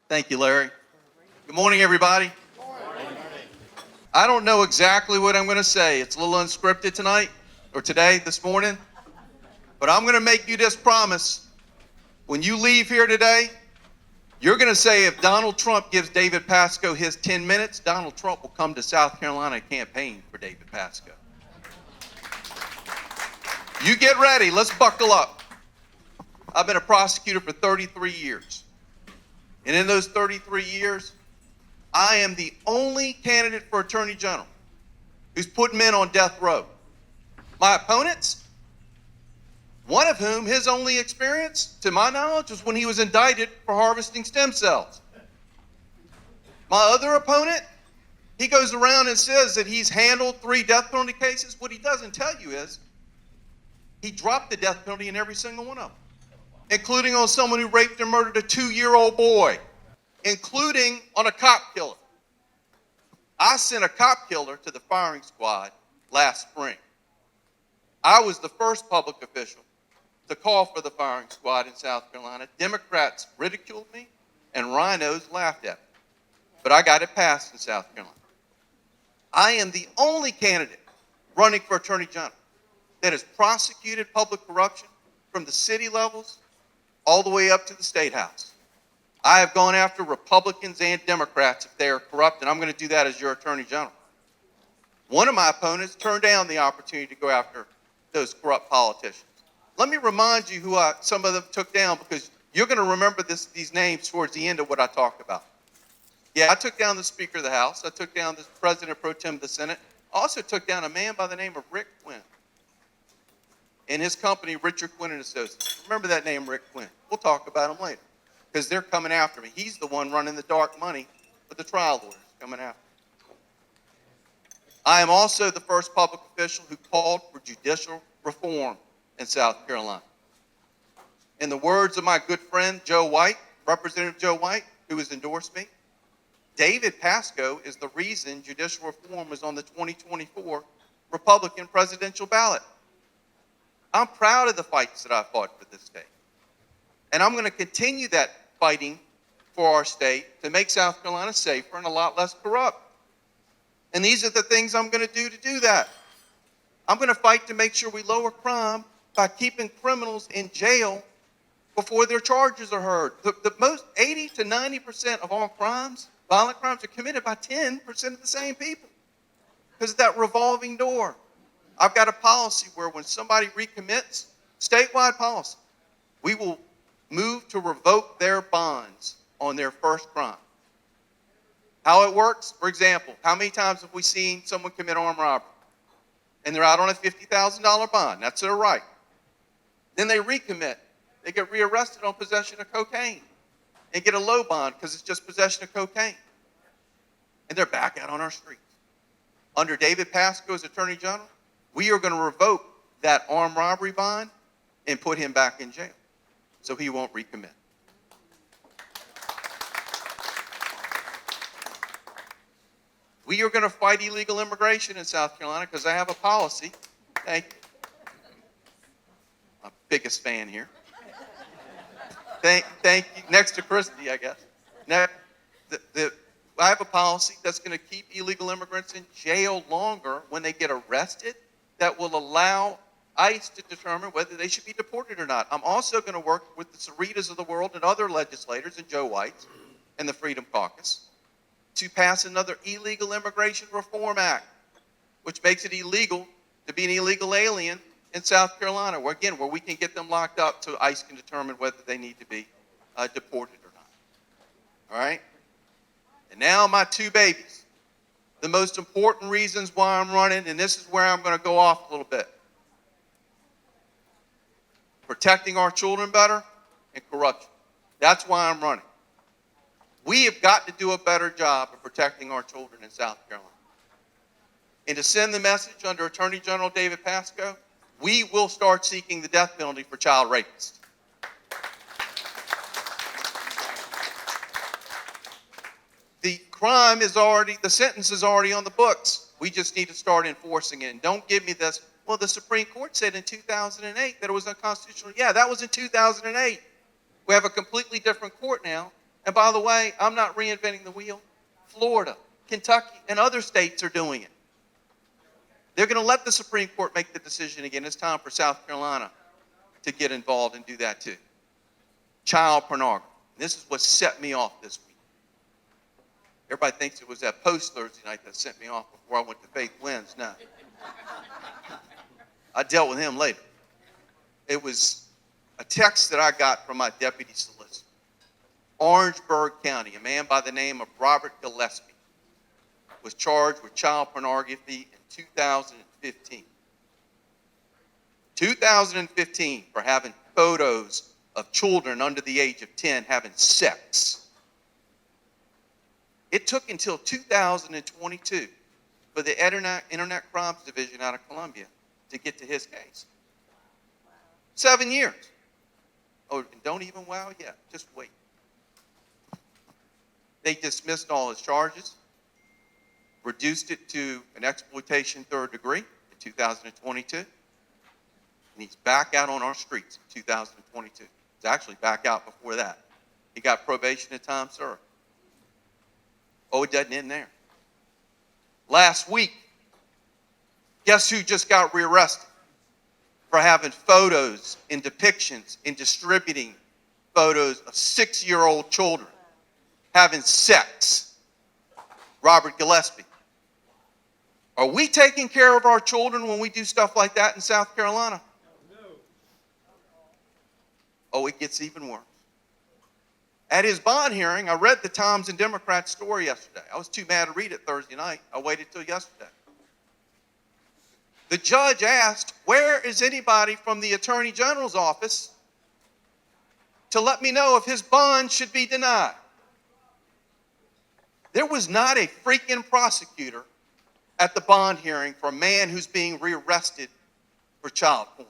Thank you, Larry. Good morning, everybody. I don't know exactly what I'm going to say. It's a little unscripted tonight, or today, this morning. But I'm going to make you this promise. When you leave here today, you're going to say if Donald Trump gives David Pascoe his 10 minutes, Donald Trump will come to South Carolina and campaign for David Pascoe. You get ready. Let's buckle up. I've been a prosecutor for 33 years. And in those 33 years, I am the only candidate for Attorney General who's put men on death row. My opponents, one of whom, his only experience, to my knowledge, was when he was indicted for harvesting stem cells. My other opponent, he goes around and says that he's handled 3 death penalty cases. What he doesn't tell you is he dropped the death penalty in every single one of them, including on someone who raped and murdered a 2-year-old boy, including on a cop killer. I sent a cop killer to the firing squad last spring. I was the first public official to call for the firing squad in South Carolina. Democrats ridiculed me and rhinos laughed at me. But I got it passed in South Carolina. I am the only candidate running for Attorney General that has prosecuted public corruption from the city levels all the way up to the State House. I have gone after Republicans and Democrats if they are corrupt, and I'm going to do that as your Attorney General. One of my opponents turned down the opportunity to go after those corrupt politicians. Let me remind you who some of them took down, because you're going to remember these names towards the end of what I talked about. Yeah, I took down the Speaker of the House. I took down the President Pro Tem of the Senate. I also took down a man by the name of Rick Quinn and his company, Richard Quinn and Associates. Remember that name, Rick Quinn. We'll talk about him later, because they're coming after me. He's the one running the dark money with the trial lawyers coming after me. I am also the first public official who called for judicial reform in South Carolina. In the words of my good friend Joe White, Representative Joe White, who has endorsed me, David Pascoe is the reason judicial reform was on the 2024 Republican presidential ballot. I'm proud of the fights that I fought for this state. And I'm going to continue that fighting for our state to make South Carolina safer and a lot less corrupt. And these are the things I'm going to do that. I'm going to fight to make sure we lower crime by keeping criminals in jail before their charges are heard. The most 80 to 90% of all crimes, violent crimes, are committed by 10% of the same people because of that revolving door. I've got a policy where when somebody recommits, statewide policy, we will move to revoke their bonds on their first crime. How it works, for example, how many times have we seen someone commit armed robbery and they're out on a $50,000 bond? That's their right. Then they recommit. They get rearrested on possession of cocaine and get a low bond because it's just possession of cocaine. And they're back out on our streets. Under David Pascoe as Attorney General, we are going to revoke that armed robbery bond and put him back in jail so he won't recommit. We are going to fight illegal immigration in South Carolina because I have a policy. Thank you. My biggest fan here. Thank you. Next to Christy, I guess. Now, I have a policy that's going to keep illegal immigrants in jail longer when they get arrested, that will allow ICE to determine whether they should be deported or not. I'm also going to work with the Saritas of the world and other legislators and Joe White and the Freedom Caucus to pass another Illegal Immigration Reform Act, which makes it illegal to be an illegal alien in South Carolina, where we can get them locked up so ICE can determine whether they need to be deported or not. All right? And now my 2 babies. The most important reasons why I'm running, and this is where I'm going to go off a little bit. Protecting our children better and corruption. That's why I'm running. We have got to do a better job of protecting our children in South Carolina. And to send the message under Attorney General David Pascoe, we will start seeking the death penalty for child rapists. The sentence is already on the books. We just need to start enforcing it. And don't give me this, well, the Supreme Court said in 2008 that it was unconstitutional. Yeah, that was in 2008. We have a completely different court now, And by the way, I'm not reinventing the wheel. Florida, Kentucky, and other states are doing it. They're going to let the Supreme Court make the decision again. It's time for South Carolina to get involved and do that too. Child pornography. This is what set me off this week. Everybody thinks it was that post Thursday night that sent me off before I went to Faith Wins. No. I dealt with him later. It was a text that I got from my deputy solicitor. Orangeburg County, a man by the name of Robert Gillespie was charged with child pornography in 2015. 2015 for having photos of children under the age of 10 having sex. It took until 2022 for the Internet Crimes Division out of Columbia to get to his case. 7 years. Oh, and don't even wow yet. Just wait. They dismissed all his charges, reduced it to an exploitation third degree in 2022, and he's back out on our streets in 2022. He's actually back out before that. He got probation and time served. Oh, it doesn't end there. Last week, guess who just got rearrested for having photos and depictions and distributing photos of 6-year-old children having sex? Robert Gillespie. Are we taking care of our children when we do stuff like that in South Carolina? No. Oh, it gets even worse. At his bond hearing, I read the Times and Democrat story yesterday. I was too mad to read it Thursday night. I waited till yesterday. The judge asked, where is anybody from the Attorney General's office to let me know if his bond should be denied? There was not a freaking prosecutor at the bond hearing for a man who's being rearrested for child porn.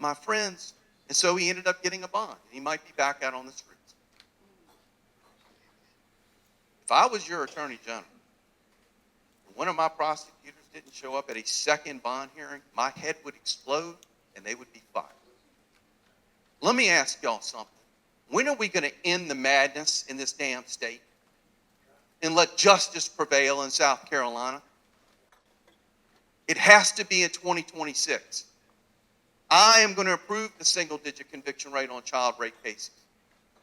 My friends, and so he ended up getting a bond. He might be back out on the streets. If I was your Attorney General, and one of my prosecutors didn't show up at a second bond hearing, my head would explode and they would be fired. Let me ask y'all something. When are we going to end the madness in this damn state and let justice prevail in South Carolina? It has to be in 2026. I am going to approve the single-digit conviction rate on child rape cases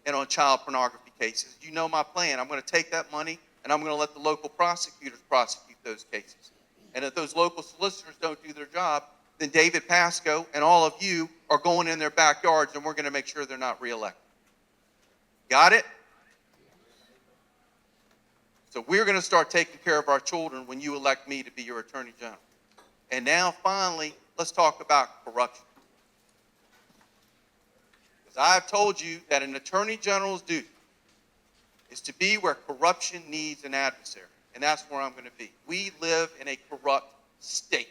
and on child pornography cases. You know my plan. I'm going to take that money and I'm going to let the local prosecutors prosecute those cases. And if those local solicitors don't do their job, then David Pascoe and all of you are going in their backyards and we're going to make sure they're not reelected. Got it? So we're going to start taking care of our children when you elect me to be your Attorney General. And now, finally, let's talk about corruption. Because I've told you that an Attorney General's duty is to be where corruption needs an adversary. And that's where I'm going to be. We live in a corrupt state.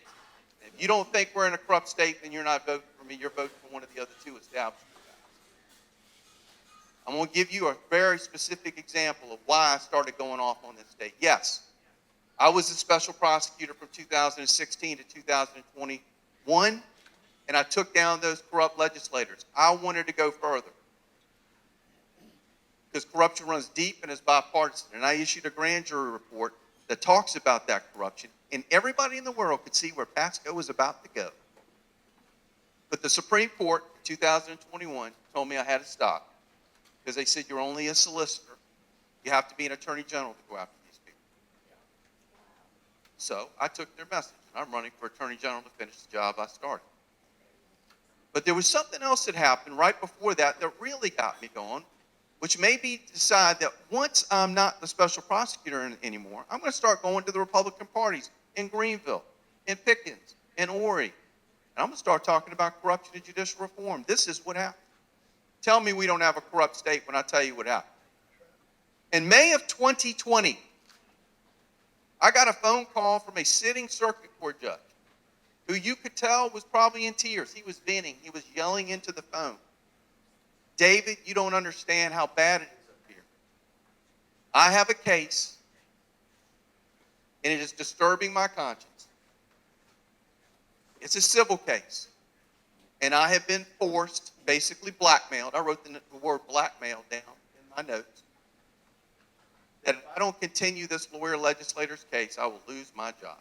And if you don't think we're in a corrupt state, then you're not voting for me. You're voting for one of the other two establishments. I'm going to give you a very specific example of why I started going off on this state. Yes, I was a special prosecutor from 2016 to 2021, and I took down those corrupt legislators. I wanted to go further because corruption runs deep and is bipartisan. And I issued a grand jury report that talks about that corruption, and everybody in the world could see where Pascoe was about to go. But the Supreme Court in 2021 told me I had to stop. Because they said you're only a solicitor. You have to be an Attorney General to go after these people. So I took their message, and I'm running for Attorney General to finish the job I started. But there was something else that happened right before that that really got me going, which made me decide that once I'm not the special prosecutor anymore, I'm going to start going to the Republican parties in Greenville, in Pickens, in Horry. And I'm going to start talking about corruption and judicial reform. This is what happened. Tell me we don't have a corrupt state when I tell you what happened. In May of 2020, I got a phone call from a sitting circuit court judge who you could tell was probably in tears. He was venting. He was yelling into the phone. David, you don't understand how bad it is up here. I have a case, and it is disturbing my conscience. It's a civil case. And I have been forced, basically blackmailed. I wrote the word blackmail down in my notes. That if I don't continue this lawyer legislator's case, I will lose my job.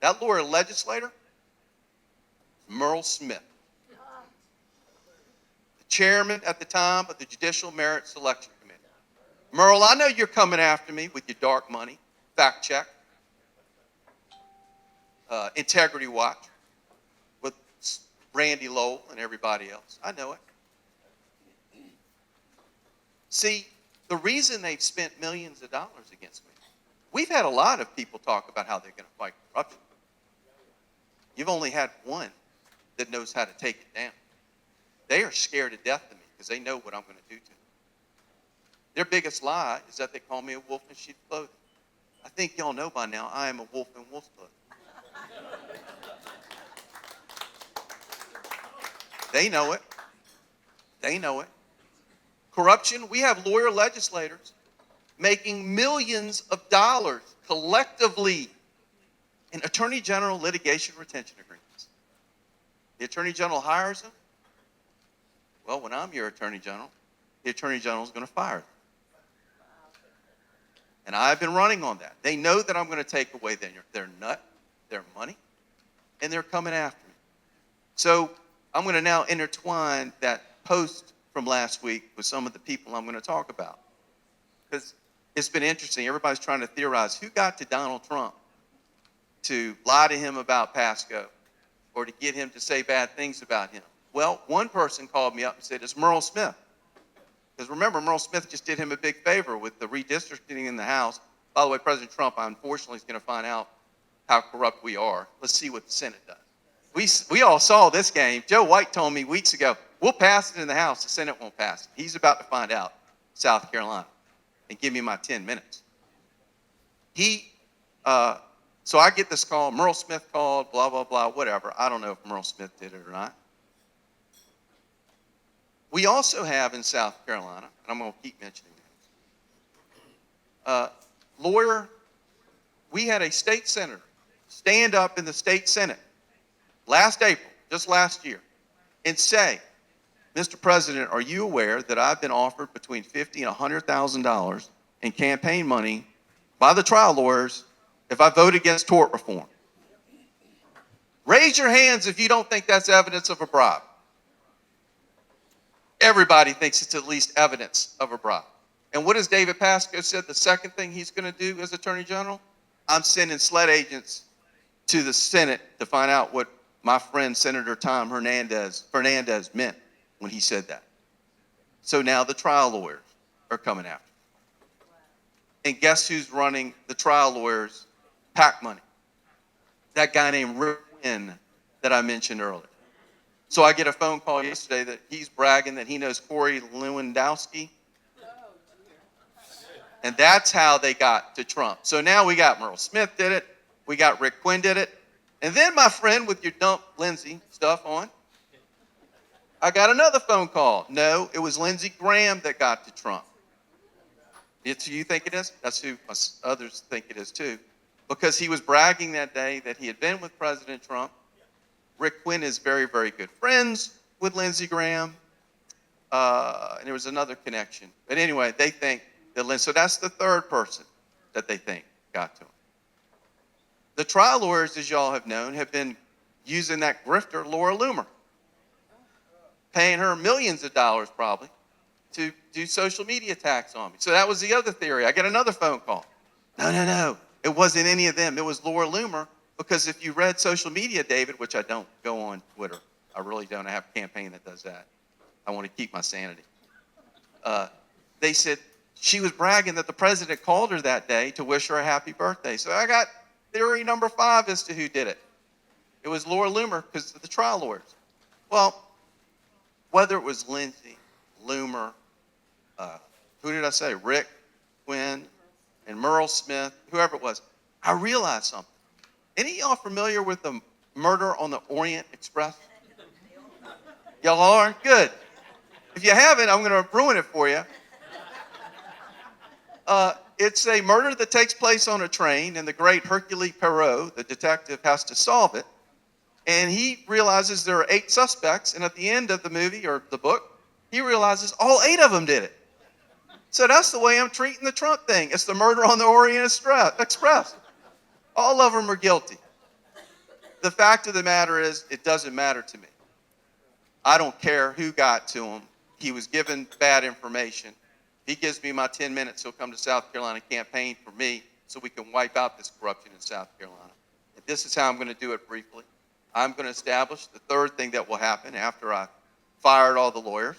That lawyer legislator, Merle Smith, the chairman at the time of the Judicial Merit Selection Committee. Merle, I know you're coming after me with your dark money, fact check, Integrity Watch, with Randy Lowell and everybody else. I know it. See, the reason they've spent millions of dollars against me, we've had a lot of people talk about how they're going to fight corruption. You've only had one that knows how to take it down. They are scared to death of me because they know what I'm going to do to them. Their biggest lie is that they call me a wolf in sheep's clothing. I think y'all know by now I am a wolf in wolf's clothing. They know it. They know it. Corruption, we have lawyer legislators making millions of dollars collectively in attorney general litigation retention agreements. The attorney general hires them. Well, when I'm your attorney general, the attorney general is going to fire them. And I've been running on that. They know that I'm going to take away their nut, their money, and they're coming after me. So I'm going to now intertwine that post from last week with some of the people I'm going to talk about. Because it's been interesting. Everybody's trying to theorize who got to Donald Trump to lie to him about Pascoe or to get him to say bad things about him. Well, one person called me up and said, it's Merle Smith. Because remember, Merle Smith just did him a big favor with the redistricting in the House. By the way, President Trump, unfortunately, is going to find out how corrupt we are. Let's see what the Senate does. We all saw this game. Joe White told me weeks ago, we'll pass it in the House. The Senate won't pass it. He's about to find out, South Carolina, and give me my 10 minutes. So I get this call. Merle Smith called, blah, blah, blah, whatever. I don't know if Merle Smith did it or not. We also have in South Carolina, and I'm going to keep mentioning this, we had a state senator stand up in the state Senate last April, just last year, and say, Mr. President, are you aware that I've been offered between $50,000 and $100,000 in campaign money by the trial lawyers if I vote against tort reform? Raise your hands if you don't think that's evidence of a bribe. Everybody thinks it's at least evidence of a bribe. And what has David Pascoe said the second thing he's going to do as Attorney General? I'm sending SLED agents to the Senate to find out what my friend Senator Tom Fernandez meant when he said that. So now the trial lawyers are coming after him. And guess who's running the trial lawyers' PAC money? That guy named Rick Wynn that I mentioned earlier. So I get a phone call yesterday that he's bragging that he knows Corey Lewandowski. And that's how they got to Trump. So now we got Merle Smith did it. We got Rick Quinn did it. And then my friend with your dump Lindsey stuff on, I got another phone call. No, it was Lindsey Graham that got to Trump. It's who you think it is? That's who others think it is too. Because he was bragging that day that he had been with President Trump. Rick Quinn is very, very good friends with Lindsey Graham. And there was another connection. But anyway, they think that so that's the third person that they think got to him. The trial lawyers, as y'all have known, have been using that grifter, Laura Loomer, paying her millions of dollars probably to do social media attacks on me. So that was the other theory. I get another phone call. No. It wasn't any of them. It was Laura Loomer. Because if you read social media, David, which I don't go on Twitter, I really don't. I have a campaign that does that. I want to keep my sanity. They said she was bragging that the president called her that day to wish her a happy birthday. So I got theory number 5 as to who did it. It was Laura Loomer because of the trial lawyers. Well, whether it was Lindsey, Loomer, who did I say? Rick Quinn and Merle Smith, whoever it was, I realized something. Any of y'all familiar with the murder on the Orient Express? Y'all are? Good. If you haven't, I'm going to ruin it for you. It's a murder that takes place on a train, and the great Hercule Poirot, the detective, has to solve it. And he realizes there are 8 suspects, and at the end of the movie or the book, he realizes all 8 of them did it. So that's the way I'm treating the Trump thing. It's the murder on the Orient Express. All of them are guilty. The fact of the matter is, it doesn't matter to me. I don't care who got to him. He was given bad information. He gives me my 10 minutes, he'll come to South Carolina, campaign for me so we can wipe out this corruption in South Carolina. And this is how I'm going to do it briefly. I'm going to establish the third thing that will happen after I fired all the lawyers.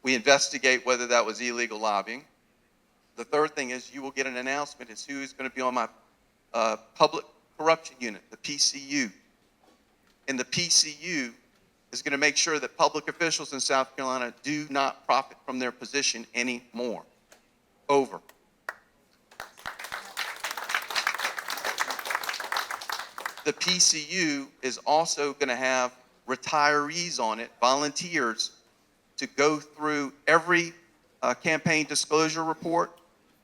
We investigate whether that was illegal lobbying. The third thing is you will get an announcement as who is going to be on my public corruption unit, the PCU. And the PCU is going to make sure that public officials in South Carolina do not profit from their position anymore. Over. The PCU is also going to have retirees on it, volunteers, to go through every campaign disclosure report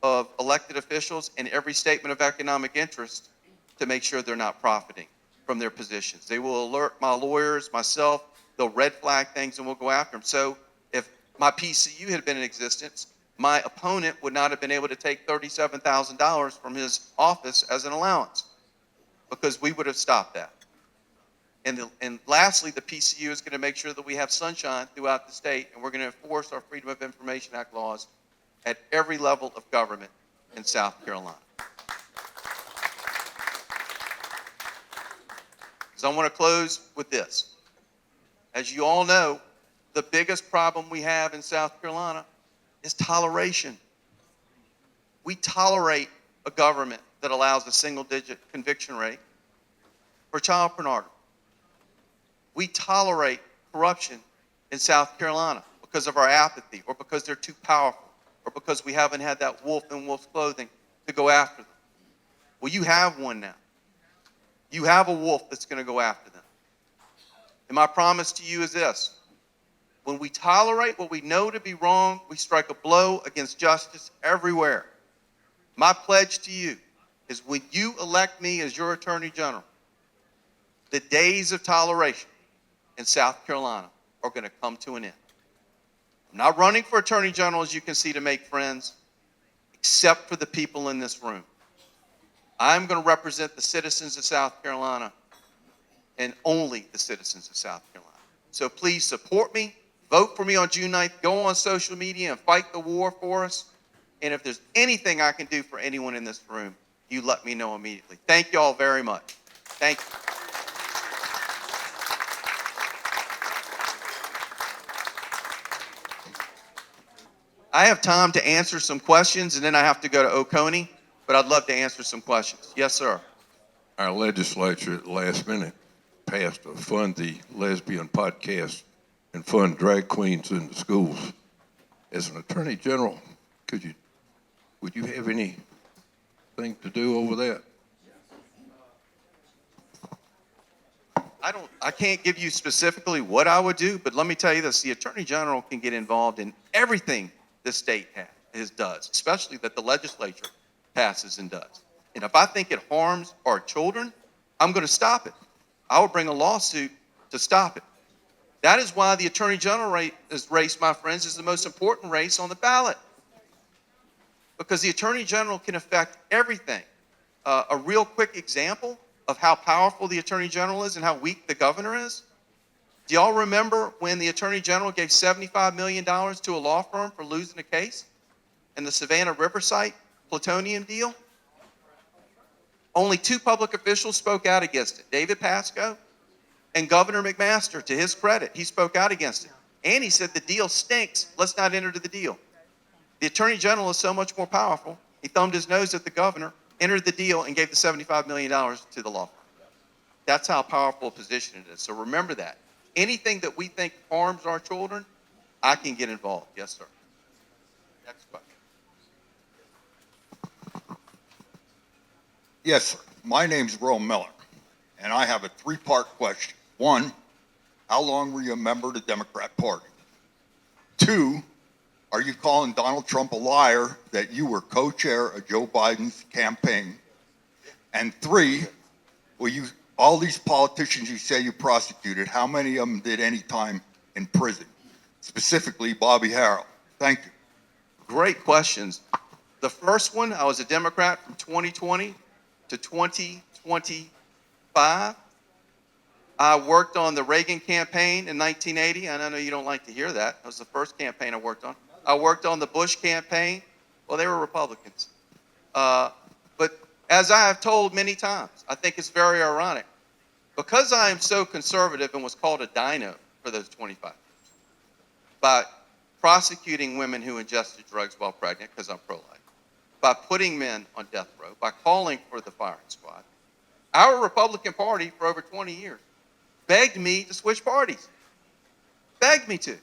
of elected officials and every statement of economic interest to make sure they're not profiting from their positions. They will alert my lawyers, myself, they'll red flag things and we'll go after them. So if my PCU had been in existence, my opponent would not have been able to take $37,000 from his office as an allowance because we would have stopped that. And lastly, the PCU is going to make sure that we have sunshine throughout the state, and we're going to enforce our Freedom of Information Act laws at every level of government in South Carolina. So I want to close with this. As you all know, the biggest problem we have in South Carolina is toleration. We tolerate a government that allows a single-digit conviction rate for child pornography. We tolerate corruption in South Carolina because of our apathy or because they're too powerful or because we haven't had that wolf in wolf's clothing to go after them. Well, you have one now. You have a wolf that's going to go after them. And my promise to you is this. When we tolerate what we know to be wrong, we strike a blow against justice everywhere. My pledge to you is when you elect me as your Attorney General, the days of toleration in South Carolina are going to come to an end. I'm not running for Attorney General, as you can see, to make friends, except for the people in this room. I'm going to represent the citizens of South Carolina and only the citizens of South Carolina. So please support me, vote for me on June 9th, go on social media and fight the war for us. And if there's anything I can do for anyone in this room, you let me know immediately. Thank you all very much. Thank you. I have time to answer some questions, and then I have to go to Oconee, but I'd love to answer some questions. Yes, sir. Our legislature at the last minute passed to fund the lesbian podcast and fund drag queens in the schools. As an attorney general, would you have anything to do over that? I can't give you specifically what I would do, but let me tell you this. The Attorney General can get involved in everything the state does, especially that the legislature passes and does. And if I think it harms our children, I'm going to stop it. I will bring a lawsuit to stop it. That is why the Attorney General race, my friends, is the most important race on the ballot. Because the Attorney General can affect everything. A real quick example of how powerful the Attorney General is and how weak the governor is. Do y'all remember when the Attorney General gave $75 million to a law firm for losing a case in the Savannah River site plutonium deal? Only 2 public officials spoke out against it, David Pascoe and Governor McMaster. To his credit, he spoke out against it. And he said the deal stinks, let's not enter the deal. The Attorney General is so much more powerful, he thumbed his nose at the governor, entered the deal, and gave the $75 million to the law firm. That's how powerful a position it is. So remember that. Anything that we think harms our children, I can get involved. Yes, sir. Next question. Yes, sir. My name's Ron Miller, and I have a 3-part question. 1, how long were you a member of the Democrat Party? 2, are you calling Donald Trump a liar that you were co-chair of Joe Biden's campaign? And 3, will you all these politicians you say you prosecuted, how many of them did any time in prison? Specifically, Bobby Harrell. Thank you. Great questions. The first one, I was a Democrat from 2020 to 2025. I worked on the Reagan campaign in 1980, and I know you don't like to hear that. That was the first campaign I worked on. I worked on the Bush campaign. Well, they were Republicans. But as I have told many times, I think it's very ironic. Because I am so conservative and was called a dino for those 25 years, by prosecuting women who ingested drugs while pregnant, because I'm pro-life, by putting men on death row, by calling for the firing squad, our Republican Party for over 20 years begged me to switch parties. Begged me to.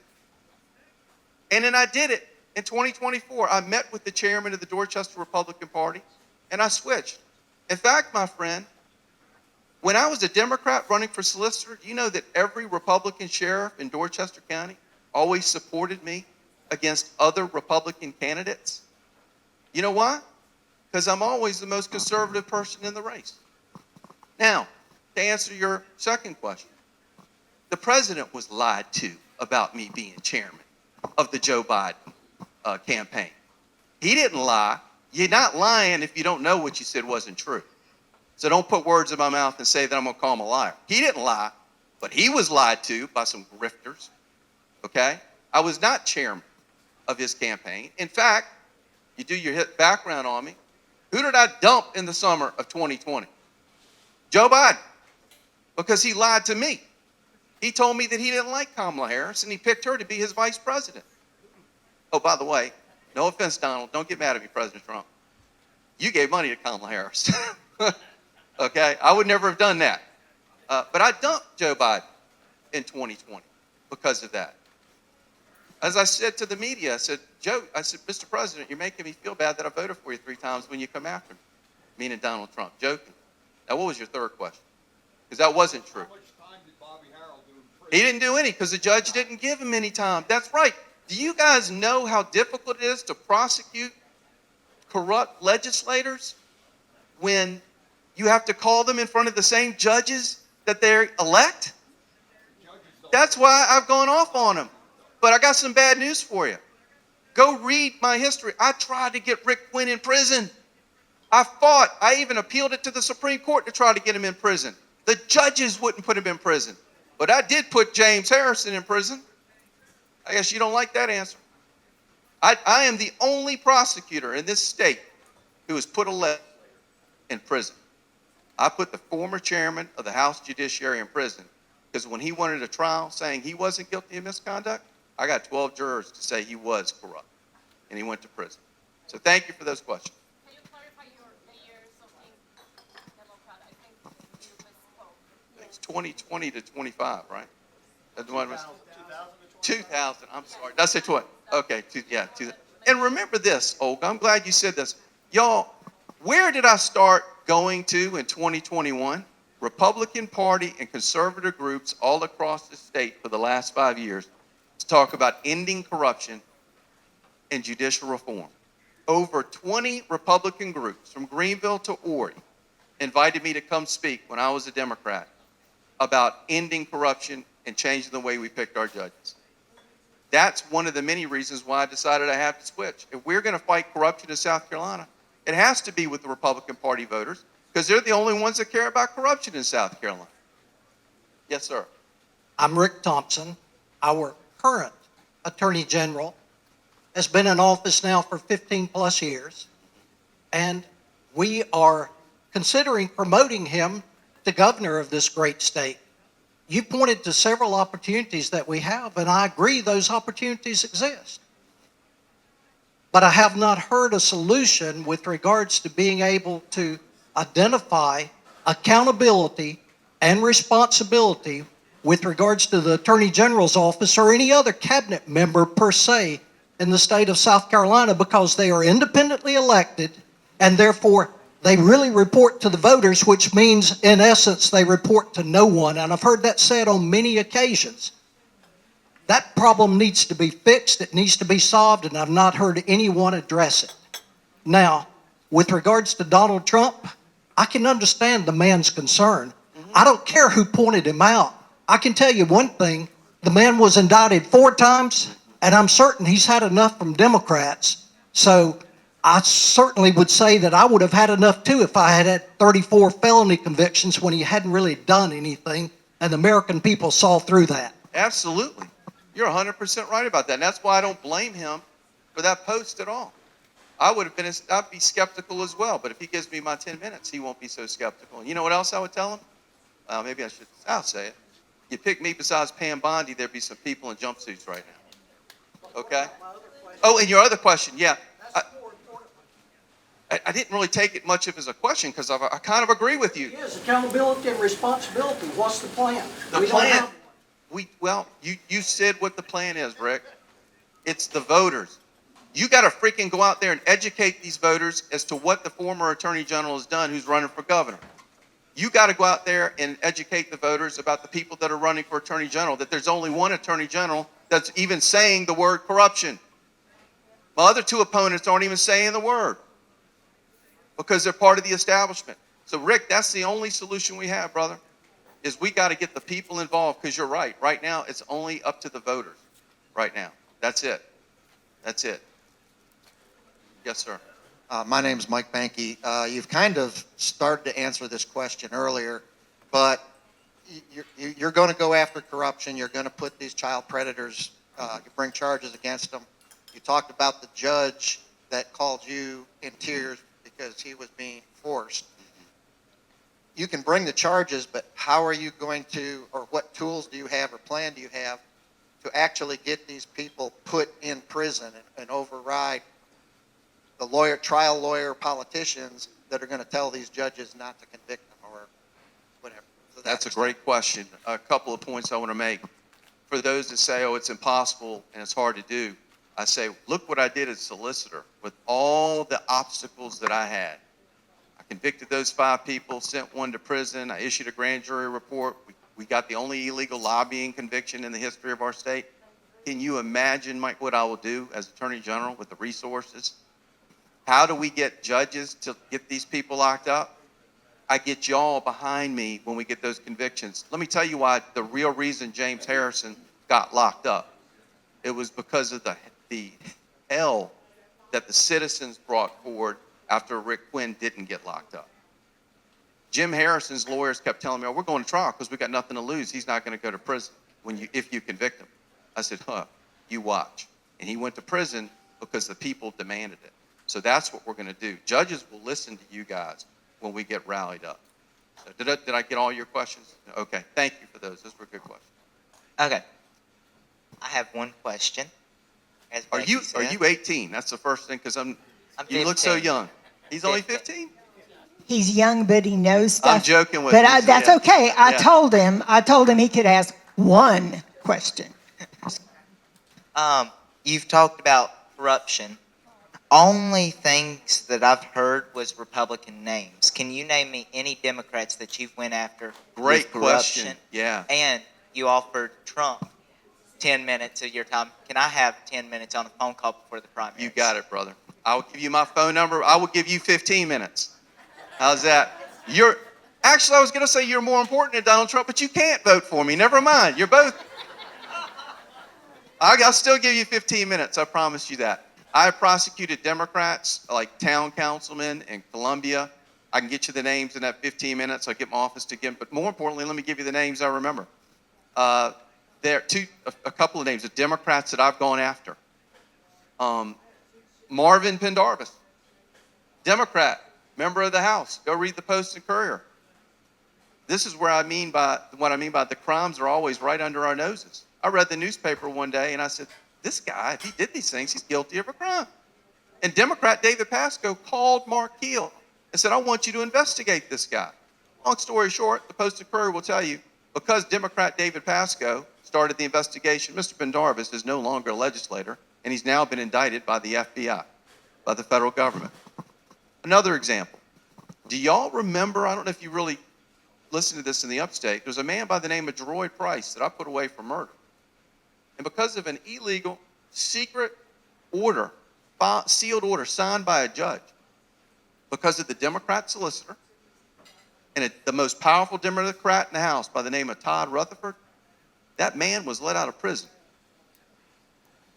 And then I did it in 2024. I met with the chairman of the Dorchester Republican Party, and I switched. In fact, my friend, when I was a Democrat running for solicitor, you know that every Republican sheriff in Dorchester County always supported me against other Republican candidates? You know why? Because I'm always the most conservative person in the race. Now, to answer your second question, the president was lied to about me being chairman of the Joe Biden campaign. He didn't lie. You're not lying if you don't know what you said wasn't true. So don't put words in my mouth and say that I'm going to call him a liar. He didn't lie, but he was lied to by some grifters, okay? I was not chairman of his campaign. In fact, you do your background on me. Who did I dump in the summer of 2020? Joe Biden, because he lied to me. He told me that he didn't like Kamala Harris, and he picked her to be his vice president. Oh, by the way, no offense, Donald, don't get mad at me, President Trump. You gave money to Kamala Harris. Okay, I would never have done that. But I dumped Joe Biden in 2020 because of that. As I said to the media, I said, Mr. President, you're making me feel bad that I voted for you 3 times when you come after me, meaning Donald Trump. Joking. Now, what was your third question? Because that wasn't true. How much time did Bobby Harrell do in prison? He didn't do any because the judge didn't give him any time. That's right. Do you guys know how difficult it is to prosecute corrupt legislators when you have to call them in front of the same judges that they elect? That's why I've gone off on them. But I got some bad news for you. Go read my history. I tried to get Rick Quinn in prison. I fought. I even appealed it to the Supreme Court to try to get him in prison. The judges wouldn't put him in prison. But I did put James Harrison in prison. I guess you don't like that answer. I am the only prosecutor in this state who has put a legislator in prison. I put the former chairman of the House Judiciary in prison because when he wanted a trial saying he wasn't guilty of misconduct, I got 12 jurors to say he was corrupt, and he went to prison. So thank you for those questions. Can you clarify your layers of Democrat? I think you misspoke. It's 2020 to 25, right? That's the one was 2000. I'm sorry. Did I say 20? Okay. 2000. And remember this, Olga. I'm glad you said this. Y'all, where did I start going to in 2021? Republican Party and conservative groups all across the state for the last 5 years to talk about ending corruption and judicial reform. Over 20 Republican groups from Greenville to Ori invited me to come speak when I was a Democrat about ending corruption and changing the way we picked our judges. That's one of the many reasons why I decided I have to switch. If we're going to fight corruption in South Carolina, it has to be with the Republican Party voters because they're the only ones that care about corruption in South Carolina. Yes, sir. I'm Rick Thompson. Our current Attorney General has been in office now for 15 plus years, and we are considering promoting him to governor of this great state. You pointed to several opportunities that we have, and I agree those opportunities exist. But I have not heard a solution with regards to being able to identify accountability and responsibility with regards to the Attorney General's office or any other cabinet member per se in the state of South Carolina, because they are independently elected and therefore they really report to the voters, which means in essence they report to no one. And I've heard that said on many occasions. That problem needs to be fixed. It needs to be solved, and I've not heard anyone address it. Now, with regards to Donald Trump, I can understand the man's concern, I don't care who pointed him out. I can tell you one thing, the man was indicted 4 times, and I'm certain he's had enough from Democrats. So I certainly would say that I would have had enough too if I had 34 felony convictions when he hadn't really done anything, and the American people saw through that. Absolutely. You're 100% right about that. And that's why I don't blame him for that post at all. I'd be skeptical as well, but if he gives me my 10 minutes, he won't be so skeptical. And you know what else I would tell him? I'll say it. You pick me besides Pam Bondi, there'd be some people in jumpsuits right now. Okay? Oh, and your other question, yeah. I didn't really take it much of as a question because I kind of agree with you. Yes, accountability and responsibility. What's the plan? The plan, you said what the plan is, Rick. It's the voters. You got to freaking go out there and educate these voters as to what the former Attorney General has done who's running for governor. You got to go out there and educate the voters about the people that are running for Attorney General, that there's only one Attorney General that's even saying the word corruption. My other 2 opponents aren't even saying the word because they're part of the establishment. So, Rick, that's the only solution we have, brother, is we got to get the people involved because you're right. Right now, it's only up to the voters right now. That's it. That's it. Yes, sir. My name's Mike Banky. You've kind of started to answer this question earlier, but you're going to go after corruption. You're going to put these child predators, bring charges against them. You talked about the judge that called you in tears because he was being forced. You can bring the charges, but how are you going to, or what tools do you have or plan do you have to actually get these people put in prison and override the trial lawyer politicians that are going to tell these judges not to convict them or whatever? So That's a great question. A couple of points I want to make. For those that say, oh, it's impossible and it's hard to do, I say, look what I did as solicitor with all the obstacles that I had. I convicted those 5 people, sent 1 to prison. I issued a grand jury report. We got the only illegal lobbying conviction in the history of our state. Can you imagine, Mike, what I will do as Attorney General with the resources? How do we get judges to get these people locked up? I get y'all behind me when we get those convictions. Let me tell you why the real reason James Harrison got locked up. It was because of the hell that the citizens brought forward after Rick Quinn didn't get locked up. Jim Harrison's lawyers kept telling me, oh, we're going to trial because we got nothing to lose. He's not going to go to prison if you convict him. I said, you watch. And he went to prison because the people demanded it. So that's what we're going to do. Judges will listen to you guys when we get rallied up. So did I get all your questions? Okay, thank you for those. Those were good questions. Okay. I have one question. As Are Becky you said. 18? That's the first thing because I'm you look so 15. young. He's only 15. 15? He's young, but he knows stuff. I'm joking with but you. that's Yeah. okay. I Yeah. told him he could ask one question. You've talked about corruption. Only things that I've heard was Republican names. Can you name me any Democrats that you've went after Great with question. corruption? Yeah. And you offered Trump 10 minutes of your time. Can I have 10 minutes on a phone call before the primary? You got it, brother. I will give you my phone number. I will give you 15 minutes. How's that? Actually, I was going to say you're more important than Donald Trump, but you can't vote for me. Never mind. You're both. I'll still give you 15 minutes. I promise you that. I have prosecuted Democrats like town councilmen in Columbia. I can get you the names in that 15 minutes. I'll get my office to give. But more importantly, let me give you the names I remember. There are a couple of names of Democrats that I've gone after. Marvin Pendarvis, Democrat, member of the House. Go read the Post and Courier. This is what I mean by the crimes are always right under our noses. I read the newspaper one day and I said, this guy, if he did these things, he's guilty of a crime. And Democrat David Pascoe called Mark Keel and said, I want you to investigate this guy. Long story short, the Post and Courier will tell you, because Democrat David Pascoe started the investigation, Mr. Pendarvis is no longer a legislator, and he's now been indicted by the FBI, by the federal government. Another example. Do y'all remember, I don't know if you really listened to this in the upstate, there's a man by the name of Jeroy Price that I put away for murder. And because of an illegal, secret order, sealed order signed by a judge, because of the Democrat solicitor, and the most powerful Democrat in the House by the name of Todd Rutherford, that man was let out of prison.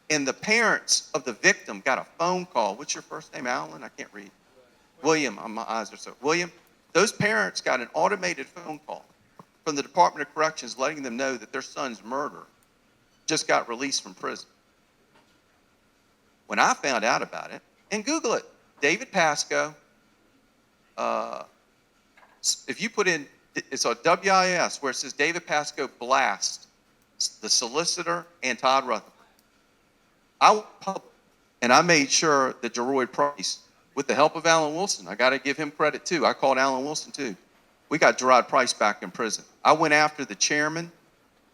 And the parents of the victim got a phone call. What's your first name, Alan? I can't read. William, my eyes are so. William, those parents got an automated phone call from the Department of Corrections letting them know that their son's murderer just got released from prison. When I found out about it, and Google it, David Pascoe, if you put in, it's a WIS where it says David Pascoe blast the solicitor and Todd Rutherford. I made sure that Jeroid Price, with the help of Alan Wilson, I got to give him credit too. I called Alan Wilson too. We got Jeroid Price back in prison. I went after the chairman,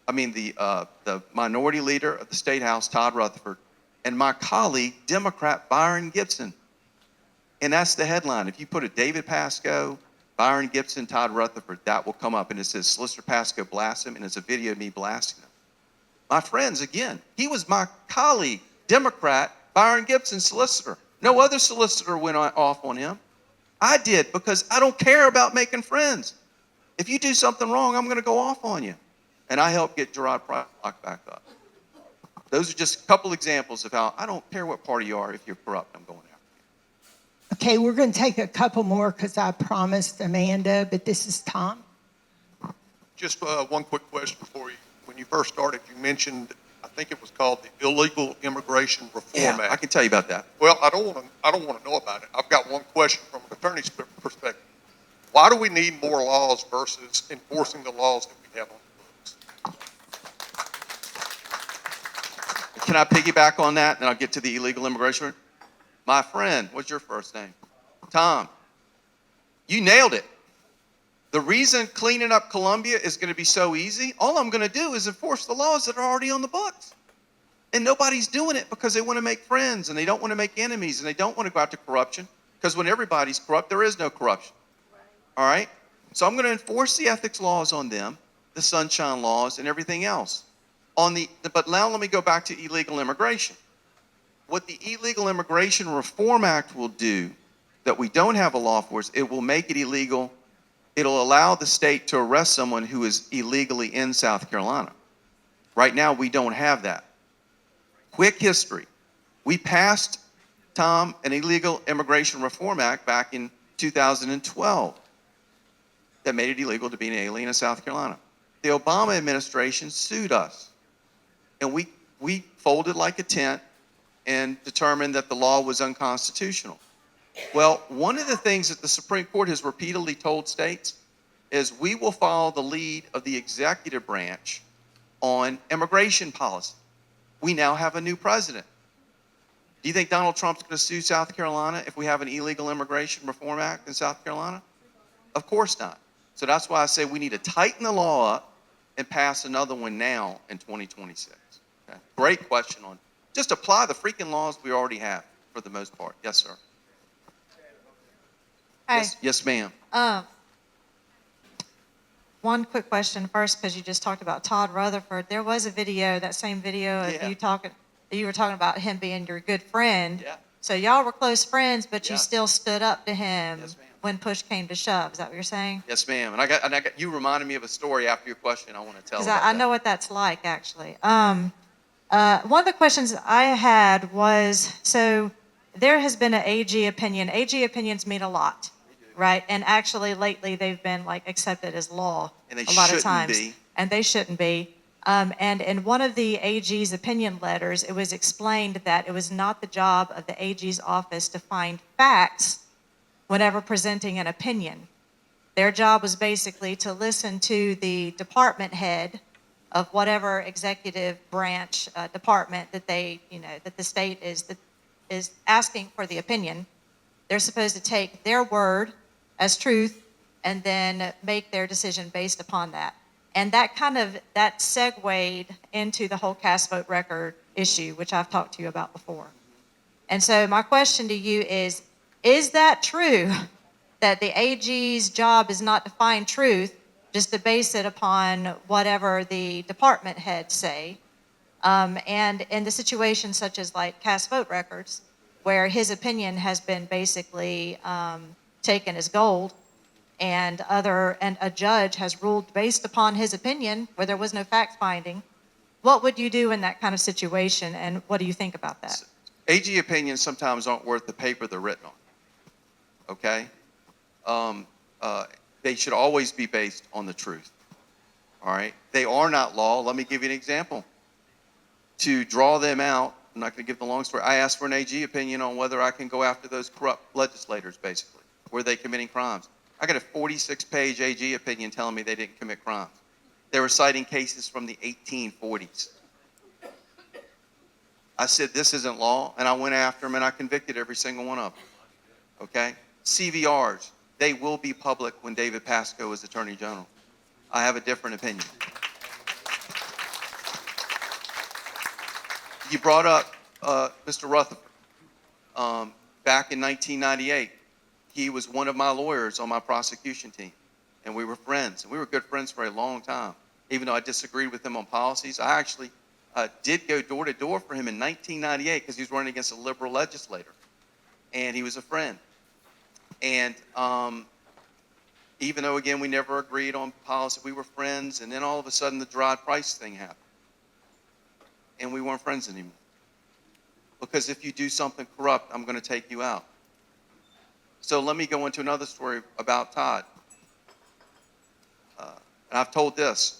the minority leader of the State House, Todd Rutherford, and my colleague, Democrat Byron Gibson. And that's the headline. If you put a David Pascoe, Byron Gibson, Todd Rutherford, that will come up. And it says Solicitor Pascoe blasts him, and it's a video of me blasting him. My friends, again, he was my colleague, Democrat Byron Gibson, solicitor. No other solicitor went off on him. I did, because I don't care about making friends. If you do something wrong, I'm going to go off on you. And I helped get Jeroid Price locked back up. Those are just a couple examples of how I don't care what party you are. If you're corrupt, I'm going after you. Okay, we're going to take a couple more because I promised Amanda, but this is Tom. Just one quick question for you. When you first started, you mentioned, I think it was called the Illegal Immigration Reform Act. I can tell you about that. Well, I don't want to know about it. I've got one question from an attorney's perspective. Why do we need more laws versus enforcing the laws that we have on the books? Can I piggyback on that, and I'll get to the illegal immigration? My friend, what's your first name? Tom, you nailed it. The reason cleaning up Columbia is going to be so easy, all I'm going to do is enforce the laws that are already on the books. And nobody's doing it because they want to make friends, and they don't want to make enemies, and they don't want to go after corruption, because when everybody's corrupt, there is no corruption. All right? So I'm going to enforce the ethics laws on them, the sunshine laws, and everything else. But now let me go back to illegal immigration. What the Illegal Immigration Reform Act will do that we don't have a law for is it will make it illegal. It'll allow the state to arrest someone who is illegally in South Carolina. Right now, we don't have that. Quick history. We passed, Tom, an Illegal Immigration Reform Act back in 2012 that made it illegal to be an alien in South Carolina. The Obama administration sued us, and we folded like a tent and determined that the law was unconstitutional. Well, one of the things that the Supreme Court has repeatedly told states is we will follow the lead of the executive branch on immigration policy. We now have a new president. Do you think Donald Trump's going to sue South Carolina if we have an Illegal Immigration Reform Act in South Carolina? Of course not. So that's why I say we need to tighten the law up and pass another one now in 2026. Okay? Great question on just apply the freaking laws we already have for the most part. Yes, sir. Hi. Yes, ma'am. One quick question first, because you just talked about Todd Rutherford. There was a video, that same video of Yeah. you were talking about him being your good friend. Yeah. So y'all were close friends, but Yeah. you still stood up to him Yes, ma'am. when push came to shove. Is that what you're saying? Yes, ma'am. And I got you reminded me of a story after your question I want to tell Because about I that. know what that's like, actually. One of the questions I had was, so there has been an AG opinion. AG opinions mean a lot, right? And actually, lately, they've been like accepted as law And they a lot of shouldn't times. be. And they shouldn't be. And in one of the AG's opinion letters, it was explained that it was not the job of the AG's office to find facts whenever presenting an opinion. Their job was basically to listen to the department head of whatever executive branch department that that the state is asking for the opinion. They're supposed to take their word as truth and then make their decision based upon that. And that segued into the whole cast vote record issue, which I've talked to you about before. And so my question to you is that true that the AG's job is not to find truth, just to base it upon whatever the department heads say? And in the situation such as like cast vote records, where his opinion has been basically taken as gold, and a judge has ruled based upon his opinion where there was no fact finding, what would you do in that kind of situation, and what do you think about that? AG opinions sometimes aren't worth the paper they're written on, okay? They should always be based on the truth, all right? They are not law. Let me give you an example. To draw them out, I'm not going to give the long story, I asked for an AG opinion on whether I can go after those corrupt legislators, basically. Were they committing crimes? I got a 46-page AG opinion telling me they didn't commit crimes. They were citing cases from the 1840s. I said, this isn't law, and I went after them, and I convicted every single one of them, okay? CVRs, they will be public when David Pascoe is Attorney General. I have a different opinion. You brought up Mr. Rutherford. Back in 1998, he was one of my lawyers on my prosecution team, and we were friends, and we were good friends for a long time. Even though I disagreed with him on policies, I actually did go door to door for him in 1998 because he was running against a liberal legislator, and he was a friend. And even though, again, we never agreed on policy, we were friends, and then all of a sudden the Gerard Price thing happened, and we weren't friends anymore. Because if you do something corrupt, I'm going to take you out. So let me go into another story about Todd. And I've told this.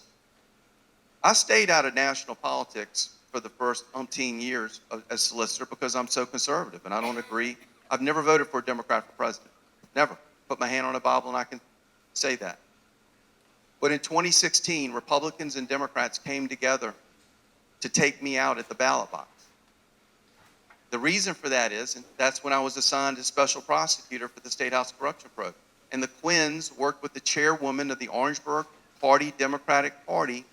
I stayed out of national politics for the first umpteen years as solicitor because I'm so conservative and I don't agree. I've never voted for a Democrat for president. Never. Put my hand on a Bible and I can say that. But in 2016, Republicans and Democrats came together to take me out at the ballot box. The reason for that is, and that's when I was assigned as special prosecutor for the State House corruption probe. And the Quinns worked with the chairwoman of the Orangeburg Party, Democratic Party,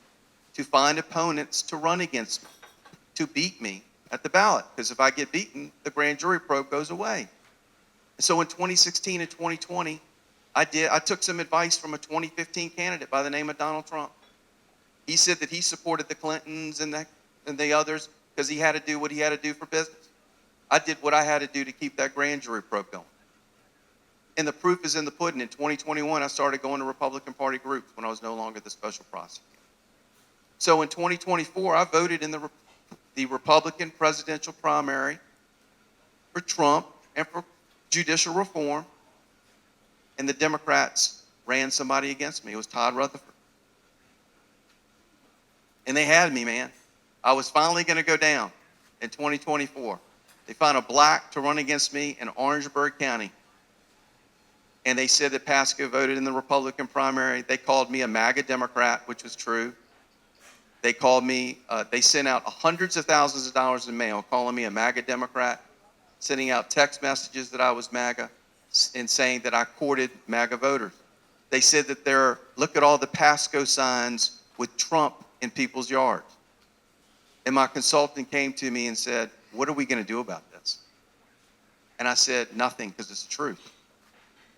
to find opponents to run against me, to beat me at the ballot. Because if I get beaten, the grand jury probe goes away. And so in 2016 and 2020, I took some advice from a 2015 candidate by the name of Donald Trump. He said that he supported the Clintons and the others because he had to do what he had to do for business. I did what I had to do to keep that grand jury probe going. And the proof is in the pudding. In 2021, I started going to Republican Party groups when I was no longer the special prosecutor. So in 2024, I voted in the Republican presidential primary for Trump and for judicial reform. And the Democrats ran somebody against me. It was Todd Rutherford. And they had me, man. I was finally going to go down in 2024. They found a black to run against me in Orangeburg County. And they said that Pascoe voted in the Republican primary. They called me a MAGA Democrat, which was true. They called me, they sent out hundreds of thousands of dollars in mail calling me a MAGA Democrat, sending out text messages that I was MAGA, and saying that I courted MAGA voters. They said that look at all the Pascoe signs with Trump in people's yards. And my consultant came to me and said, what are we going to do about this? And I said, nothing, because it's the truth.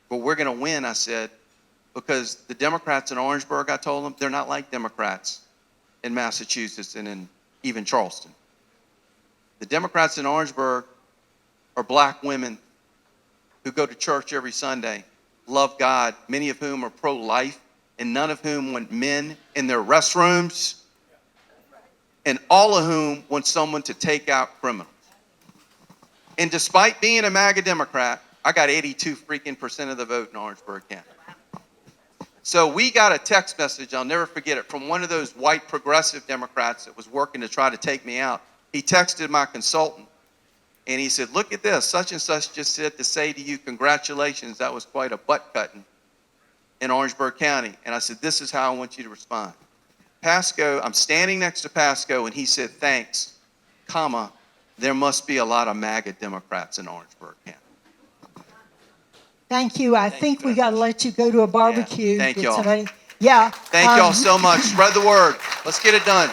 But we're going to win, I said, because the Democrats in Orangeburg, I told them, they're not like Democrats in Massachusetts and in even Charleston. The Democrats in Orangeburg are black women who go to church every Sunday, love God, many of whom are pro-life, and none of whom want men in their restrooms, and all of whom want someone to take out criminals. And despite being a MAGA Democrat, I got 82% of the vote in Orangeburg County. So we got a text message, I'll never forget it, from one of those white progressive Democrats that was working to try to take me out. He texted my consultant, and he said, look at this, such and such just said to say to you, congratulations, that was quite a butt cutting in Orangeburg County. And I said, this is how I want you to respond. Pascoe, I'm standing next to Pascoe, and he said, thanks, comma, there must be a lot of MAGA Democrats in Orangeburg County. Thank you. I think we got to let you go to a barbecue. Thank Get y'all. somebody- Yeah. Thank y'all so much. Spread the word. Let's get it done.